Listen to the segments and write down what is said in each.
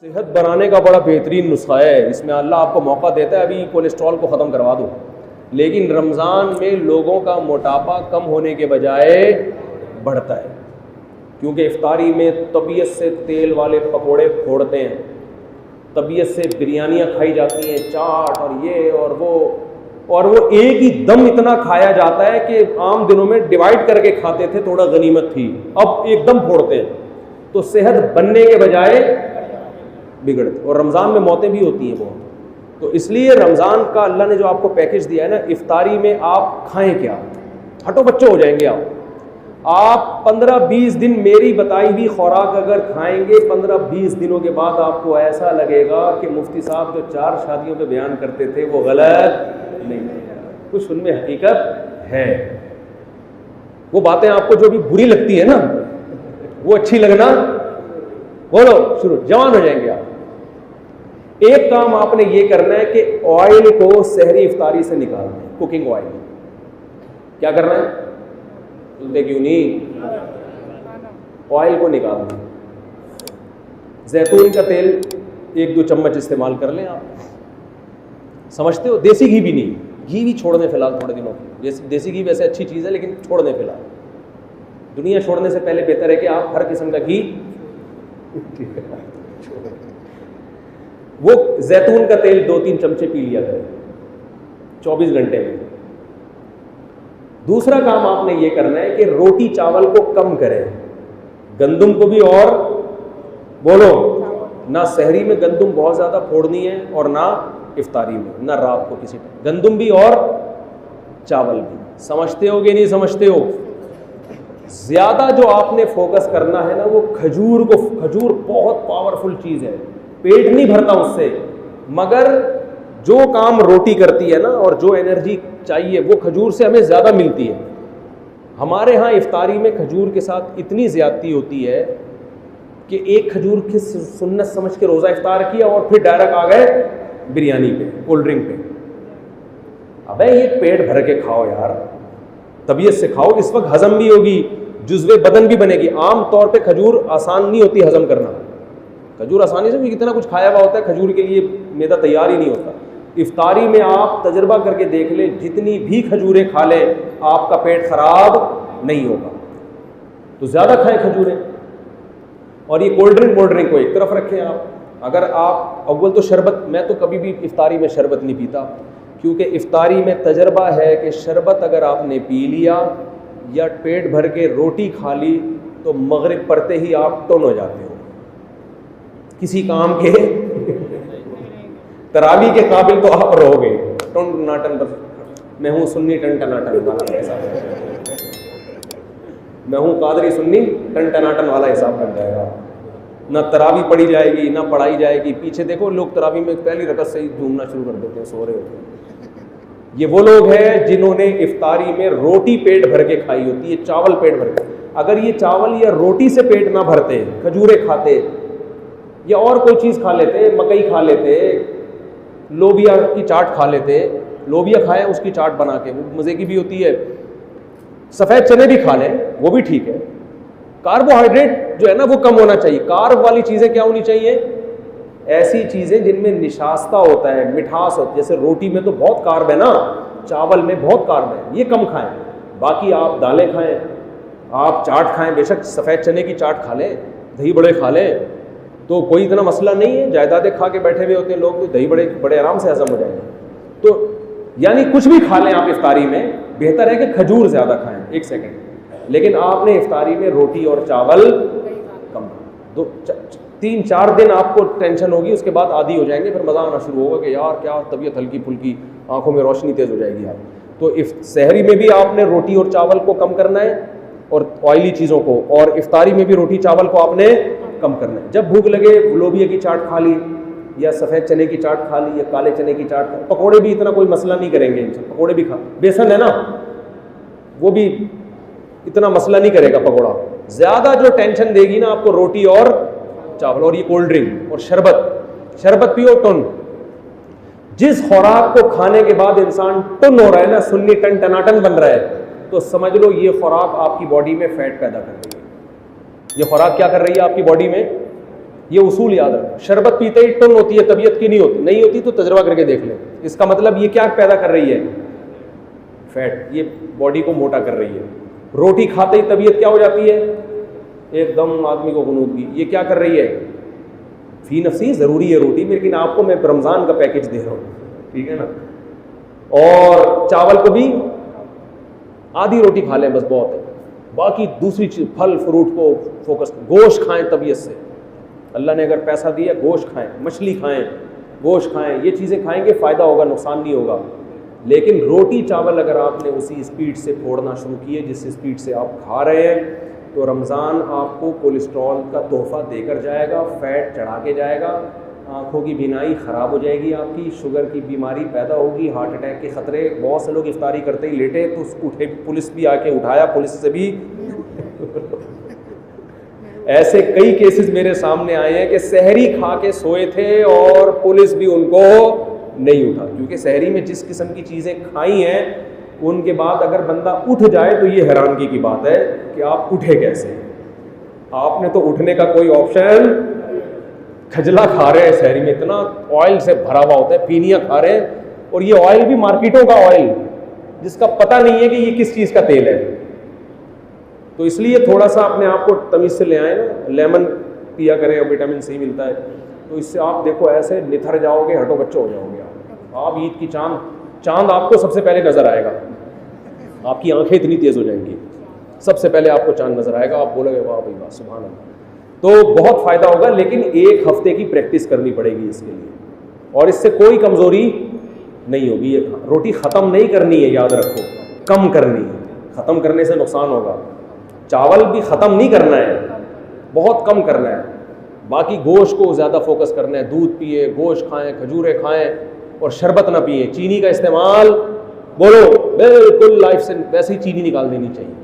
सेहत बनाने का बड़ा बेहतरीन नुस्खा है। इसमें अल्लाह आपको मौका देता है अभी कोलेस्ट्रॉल को ख़त्म करवा दो, लेकिन रमज़ान में लोगों का मोटापा कम होने के बजाय बढ़ता है, क्योंकि इफ्तारी में तबीयत से तेल वाले पकोड़े फोड़ते हैं, तबीयत से बिरयानियाँ खाई जाती हैं, चाट और ये और वो एक ही दम इतना खाया जाता है कि आम दिनों में डिवाइड करके खाते थे, थोड़ा गनीमत थी, अब एकदम फोड़ते हैं। तो सेहत बनने के बजाय बिगड़ते, और रमज़ान में मौतें भी होती हैं बहुत। तो इसलिए रमज़ान का अल्लाह ने जो आपको पैकेज दिया है ना, इफ्तारी में आप खाएं क्या, हटो बच्चों हो जाएंगे आप 15-20 दिन मेरी बताई हुई खुराक अगर खाएंगे, 15-20 दिनों के बाद आपको ऐसा लगेगा कि मुफ्ती साहब जो 4 शादियों पे बयान करते थे वो गलत नहीं है, कुछ उनमें हकीकत है। वो बातें आपको जो भी बुरी लगती है ना, वो अच्छी लगना बोलो शुरू, जवान हो जाएंगे आप। एक काम आपने ये करना है कि ऑयल को सहरी इफ्तारी से निकालना है, कुकिंग ऑयल। क्या करना है? बोलते क्यों नहीं? ऑयल को निकालना है। जैतून का तेल 1-2 चम्मच इस्तेमाल कर लें आप, समझते हो? देसी घी भी नहीं, घी भी छोड़ दें फिलहाल थोड़े दिनों की। देसी घी वैसे अच्छी चीज़ है, लेकिन छोड़ दें फिलहाल। दुनिया छोड़ने से पहले बेहतर है कि आप हर किस्म का घी वो जैतून का तेल 2-3 चमचे पी लिया करें 24 घंटे में। दूसरा काम आपने ये करना है कि रोटी चावल को कम करें, गंदुम को भी, और बोलो ना सहरी में गंदुम बहुत ज़्यादा फोड़नी है और ना इफ्तारी में, ना रात को किसी टाइम, गंदुम भी और चावल भी। समझते हो कि नहीं समझते हो? ज़्यादा जो आपने फोकस करना है ना वो खजूर को। खजूर बहुत पावरफुल चीज़ है, पेट नहीं भरता उससे, मगर जो काम रोटी करती है ना और जो एनर्जी चाहिए वो खजूर से हमें ज़्यादा मिलती है। हमारे यहाँ इफ्तारी में खजूर के साथ इतनी ज़्यादती होती है कि एक खजूर की सुन्नत समझ के रोज़ा इफ्तार किया और फिर डायरेक्ट आ गए बिरयानी पे, कोल्ड ड्रिंक पे। अबे ये पेट भर के खाओ यार, तबीयत से खाओ, इस वक्त हजम भी होगी, जुज़्वे बदन भी बनेगी। आम तौर पे खजूर आसान नहीं होती हजम करना, खजूर आसानी से भी कितना कुछ खाया हुआ होता है, खजूर के लिए मैदा तैयार ही नहीं होता। इफ्तारी में आप तजर्बा करके देख लें, जितनी भी खजूरें खा लें आपका पेट खराब नहीं होगा। तो ज़्यादा खाएं खजूरें। और ये कोल्ड ड्रिंक को एक तरफ रखें आप। अगर आप अव्वल तो शरबत, मैं तो कभी भी इफ्तारी में शरबत नहीं पीता, क्योंकि इफ्तारी में तजर्बा है कि शरबत अगर आपने पी लिया या पेट भर के रोटी खा ली तो मगरिब पड़ते ही आप टन हो जाते हो, किसी काम के तरावी के काबिल तो आप रहोगे। टन टनाटन, बस मैं हूँ सुन्नी टन टनाटन वाला हिसाब, मैं हूँ कादरी सुन्नी टन टनाटन वाला हिसाब बन जाएगा। ना तरावी पढ़ी जाएगी ना पढ़ाई जाएगी। पीछे देखो लोग तरावी में पहली रकत से ही झूमना शुरू कर देते हैं, सो रहे होते हैं। ये वो लोग हैं जिन्होंने इफ्तारी में रोटी पेट भर के खाई होती है, चावल पेट भर के। अगर ये चावल या रोटी से पेट ना भरते, खजूरें खाते या और कोई चीज़ खा लेते, मकई खा लेते, लोबिया की चाट खा लेते, लोबिया खाएं उसकी चाट बना के, वो मज़े की भी होती है। सफ़ेद चने भी खा लें, वो भी ठीक है। कार्बोहाइड्रेट जो है ना वो कम होना चाहिए। कार्ब वाली चीज़ें क्या होनी चाहिए? ऐसी चीज़ें जिनमें निशास्ता होता है, मिठास होती है। जैसे रोटी में तो बहुत कार्ब है ना, चावल में बहुत कार्ब है, ये कम खाएं। बाकी आप दालें खाएं, आप चाट खाएं, बेशक सफ़ेद चने की चाट खा लें, दही बड़े खा लें, तो कोई इतना मसला नहीं है। जायदादें खा के बैठे हुए होते हैं लोग, तो दही बड़े बड़े आराम से हजम हो जाएंगे। तो यानी कुछ भी खा लें आप इफ्तारी में, बेहतर है कि खजूर ज़्यादा खाएं। एक सेकेंड, लेकिन आपने इफ्तारी में रोटी और चावल कम, 3-4 दिन आपको टेंशन होगी, उसके बाद आदी हो जाएंगे, फिर मज़ा आना शुरू होगा कि यार क्या तबीयत हल्की फुल्की, आंखों में रोशनी तेज़ हो जाएगी आप। तो सहरी में भी आपने रोटी और चावल को कम करना है और ऑयली चीज़ों को, और इफ्तारी में भी रोटी चावल को आपने कम करना है। जब भूख लगे लोबिया की चाट खा ली या सफ़ेद चने की चाट खा ली या काले चने की चाट खा, पकोड़े भी इतना कोई मसला नहीं करेंगे इनसे, पकोड़े भी खा, बेसन है ना वो भी इतना मसला नहीं करेगा पकोड़ा। ज़्यादा जो टेंशन देगी ना आपको रोटी और चावल और ये कोल्ड ड्रिंक और शरबत पियो टन। जिस खुराक को खाने के बाद इंसान टन हो रहा है ना, सुन्नी टन टनाटन बन रहा है, तो समझ लो ये खुराक आपकी बॉडी में फैट पैदा कर रही है। ये खुराक क्या कर रही है आपकी बॉडी में? ये उसूल याद रखो। शरबत पीते ही टुन होती है, तबीयत की नहीं होती, नहीं होती तो तजर्बा करके देख ले। इसका मतलब ये क्या पैदा कर रही है? फैट। ये बॉडी को मोटा कर रही है। रोटी खाते ही तबीयत क्या हो जाती है? एकदम आदमी को गुनूदगी। ये क्या कर रही है? फी नफसी ज़रूरी है रोटी, लेकिन आपको मैं रमज़ान का पैकेज दे रहा हूँ, ठीक है ना। और चावल को भी आधी रोटी खा लें बस, बहुत है। बाकी दूसरी चीज़, फल फ्रूट को फोकस। गोश्त खाएं तबीयत से। अल्लाह ने अगर पैसा दिया, गोश्त खाएं, मछली खाएं, गोश्त खाएं, ये चीज़ें खाएंगे, फ़ायदा होगा, नुकसान नहीं होगा। लेकिन रोटी चावल अगर आपने उसी स्पीड से फोड़ना शुरू किए जिस स्पीड से आप खा रहे हैं, तो रमज़ान आपको कोलेस्ट्रॉल का तोहफ़ा देकर जाएगा, फैट चढ़ा के जाएगा, आँखों की बीनाई ख़राब हो जाएगी आपकी, शुगर की बीमारी पैदा होगी, हार्ट अटैक के ख़तरे। बहुत से लोग इफ्तारी करते ही लेटे तो उठे, पुलिस भी आके उठाया, पुलिस से भी ऐसे कई केसेस मेरे सामने आए हैं कि सहरी खा के सोए थे और पुलिस भी उनको नहीं उठा, क्योंकि सहरी में जिस किस्म की चीज़ें खाई हैं उनके बाद अगर बंदा उठ जाए तो ये हैरानगी की बात है कि आप उठे कैसे। आपने तो उठने का कोई ऑप्शन, खजला खा रहे हैं सहरी में, इतना ऑयल से भरा हुआ होता है, पीनिया खा रहे हैं, और ये ऑयल भी मार्केटों का ऑयल जिसका पता नहीं है कि ये किस चीज़ का तेल है। तो इसलिए थोड़ा सा अपने आप को तमीज़ से ले आए ना। लेमन पिया करें और विटामिन सी मिलता है, तो इससे आप देखो ऐसे निथर जाओगे, हटो बच्चो हो जाओगे आप ईद की चांद आपको सबसे पहले नजर आएगा। आपकी आंखें इतनी तेज हो जाएंगी, सबसे पहले आपको चांद नजर आएगा, आप बोलोगे वाह भाई वाह, सुभान अल्लाह। तो बहुत फायदा होगा, लेकिन एक हफ्ते की प्रैक्टिस करनी पड़ेगी इसके लिए, और इससे कोई कमजोरी नहीं होगी। ये रोटी ख़त्म नहीं करनी है, याद रखो, कम करनी है। ख़त्म करने से नुकसान होगा। चावल भी ख़त्म नहीं करना है, बहुत कम करना है। बाकी गोश्त को ज़्यादा फोकस करना है। दूध पिए, गोश्त खाएं, खजूरें खाएं, और शरबत ना पिए। चीनी का इस्तेमाल, बोलो, बिल्कुल लाइफ से वैसे ही चीनी निकाल देनी चाहिए।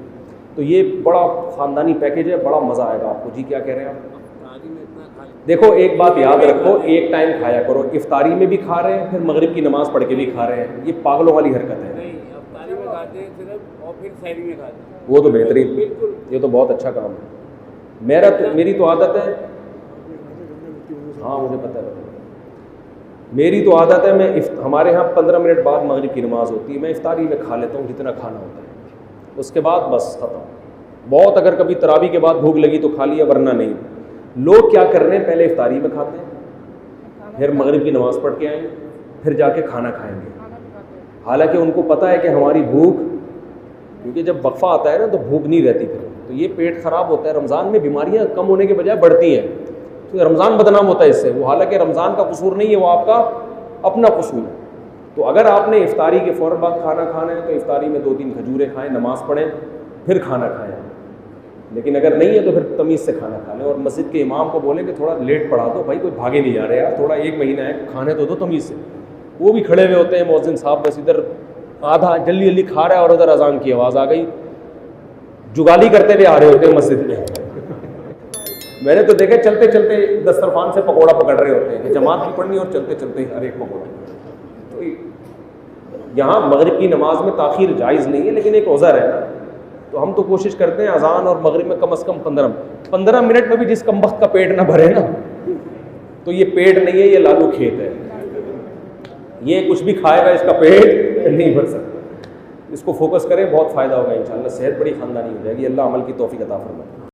तो ये बड़ा ख़ानदानी पैकेज है, बड़ा मज़ा आएगा आपको। जी क्या कह रहे हैं आप? देखो एक बात याद रखो, एक टाइम खाया करो। इफ्तारी में भी खा रहे हैं, फिर मगरिब की नमाज़ पढ़ के भी खा रहे हैं, ये पागलों वाली हरकत है। इफ्तारी में खाते हैं सिर्फ, और फिर सहरी में खाते हैं, वो तो बेहतरीन, ये तो बहुत अच्छा काम है। मेरी तो आदत है, हाँ मुझे पता है, मेरी तो आदत है, मैं हमारे यहाँ 15 मिनट बाद मगरिब की नमाज़ होती है, मैं इफ्तारी में खा लेता हूँ जितना खाना होता है, उसके बाद बस ख़त्म। बहुत अगर कभी तरावी के बाद भूख लगी तो खा लिया, वरना नहीं। लोग क्या कर रहे हैं, पहले इफ्तारी में खाते हैं, फिर मगरिब की नमाज़ पढ़ के आएंगे, फिर जाके खाना खाएंगे। हालांकि उनको पता है कि हमारी भूख, क्योंकि जब वक्फा आता है ना तो भूख नहीं रहती फिर, तो ये पेट ख़राब होता है। रमज़ान में बीमारियाँ कम होने के बजाय बढ़ती हैं, तो रमज़ान बदनाम होता है इससे। वो हालांकि रमज़ान का कसूर नहीं है, वो आपका अपना कसूर है। तो अगर आपने इफ्तारी के फ़ौरन बाद खाना खाना है तो इफ्तारी में 2-3 खजूरें खाएं, नमाज़ पढ़ें, फिर खाना खाएं। लेकिन अगर नहीं है तो फिर तमीज़ से खाना खा लें, और मस्जिद के इमाम को बोलें कि थोड़ा लेट पढ़ा दो भाई, कोई भागे नहीं जा रहे यार, थोड़ा 1 महीना है, खाने तो दो तमीज़ से। वो भी खड़े हुए होते हैं मौज़िन साहब, बस इधर आधा जल्दी जल्दी खा रहा है और उधर अजान की आवाज़ आ गई, जुगाली करते हुए आ रहे होते हैं मस्जिद में। मैंने तो देखा चलते चलते दस्तरखान से पकौड़ा पकड़ रहे होते हैं कि जमात की पढ़नी, और चलते चलते हर एक पकौड़ा। तो यहाँ मगरिब की नमाज में ताख़ीर जायज़ नहीं है, लेकिन एक औज़र है ना, तो हम तो कोशिश करते हैं अजान और मगरिब में कम से कम 15 मिनट में भी जिस कम वक्त का पेट ना भरे ना, तो ये पेट नहीं है, ये लालू खेत है। ये कुछ भी खाएगा इसका पेट नहीं भर सकता। इसको फोकस करें, बहुत फ़ायदा होगा इंशाअल्लाह, सेहत बड़ी ख़ानदानी हो जाएगी। अल्लाह अमल की तौफ़ीक़ अता फरमाए।